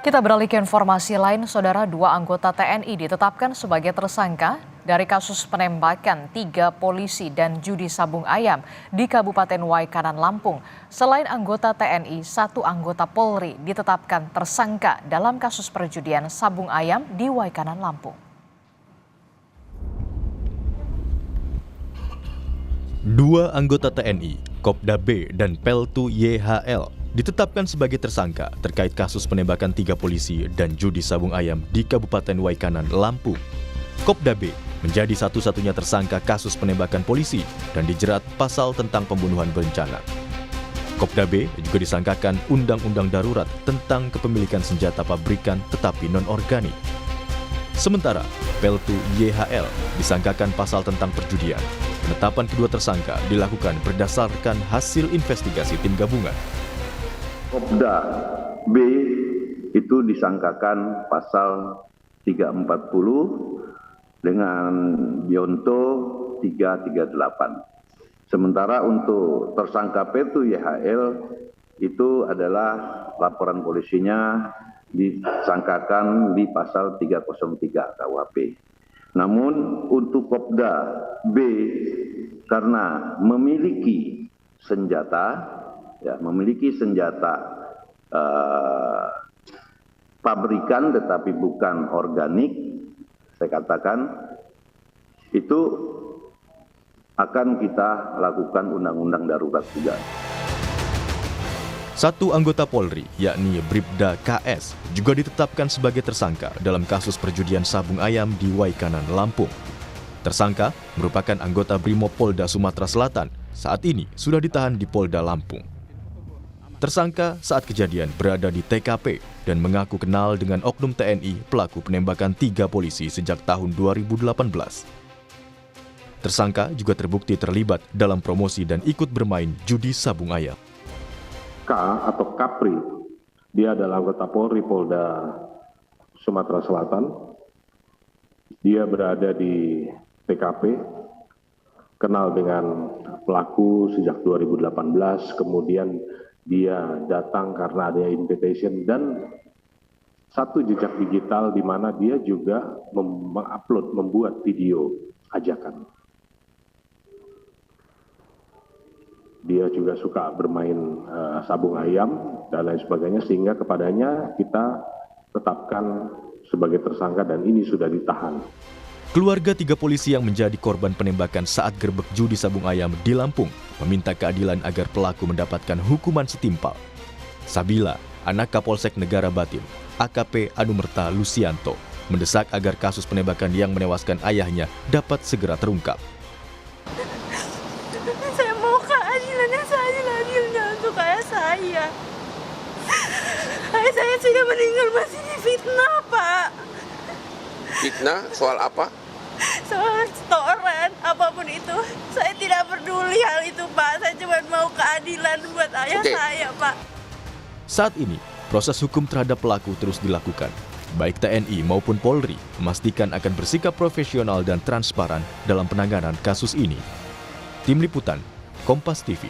Kita beralih ke informasi lain, Saudara. Dua anggota TNI ditetapkan sebagai tersangka dari kasus penembakan 3 polisi dan judi sabung ayam di Kabupaten Waikanan, Lampung. Selain anggota TNI, 1 anggota Polri ditetapkan tersangka dalam kasus perjudian sabung ayam di Waikanan, Lampung. Dua anggota TNI, Kopda B dan Peltu YHL, ditetapkan sebagai tersangka terkait kasus penembakan 3 polisi dan judi sabung ayam di Kabupaten Waikanan, Lampung. Kopda B menjadi satu-satunya tersangka kasus penembakan polisi dan dijerat pasal tentang pembunuhan berencana. Kopda B juga disangkakan Undang-Undang Darurat tentang kepemilikan senjata pabrikan tetapi non-organik. Sementara Peltu YHL disangkakan pasal tentang perjudian. Penetapan kedua tersangka dilakukan berdasarkan hasil investigasi tim gabungan. Kopda B itu disangkakan pasal 340 dengan Bionto 338. Sementara untuk tersangka Peltu YHL itu adalah laporan polisinya disangkakan di pasal 303 KUHP. Namun untuk Kopda B karena memiliki senjata pabrikan tetapi bukan organik, saya katakan itu akan kita lakukan undang-undang darurat juga. 1 anggota Polri, yakni Bribda KS, juga ditetapkan sebagai tersangka dalam kasus perjudian sabung ayam di Waikanan, Lampung. Tersangka merupakan anggota Brimob Polda Sumatera Selatan, saat ini sudah ditahan di Polda Lampung. Tersangka saat kejadian berada di TKP dan mengaku kenal dengan oknum TNI pelaku penembakan 3 polisi sejak tahun 2018. Tersangka juga terbukti terlibat dalam promosi dan ikut bermain judi sabung ayam. K atau Kapri, dia adalah anggota Polri Polda Sumatera Selatan. Dia berada di TKP, kenal dengan pelaku sejak 2018, kemudian dia datang karena ada invitation dan satu jejak digital di mana dia juga mengupload, membuat video ajakan. Dia juga suka bermain sabung ayam dan lain sebagainya, sehingga kepadanya kita tetapkan sebagai tersangka dan ini sudah ditahan. Keluarga 3 polisi yang menjadi korban penembakan saat gerbek judi sabung ayam di Lampung meminta keadilan agar pelaku mendapatkan hukuman setimpal. Sabila, anak Kapolsek Negara Batin, AKP Anumerta Lucianto, mendesak agar kasus penembakan yang menewaskan ayahnya dapat segera terungkap. Saya mau keadilan yang seadil-adilnya untuk ayah saya. Ayah saya sudah meninggal, masih difitnah, Pak. Fitnah soal apa? Soal setoran, apapun itu. Saya tidak peduli hal itu, Pak. Saya cuma mau keadilan buat ayah saya, Pak. Saat ini, proses hukum terhadap pelaku terus dilakukan. Baik TNI maupun Polri memastikan akan bersikap profesional dan transparan dalam penanganan kasus ini. Tim Liputan, Kompas TV.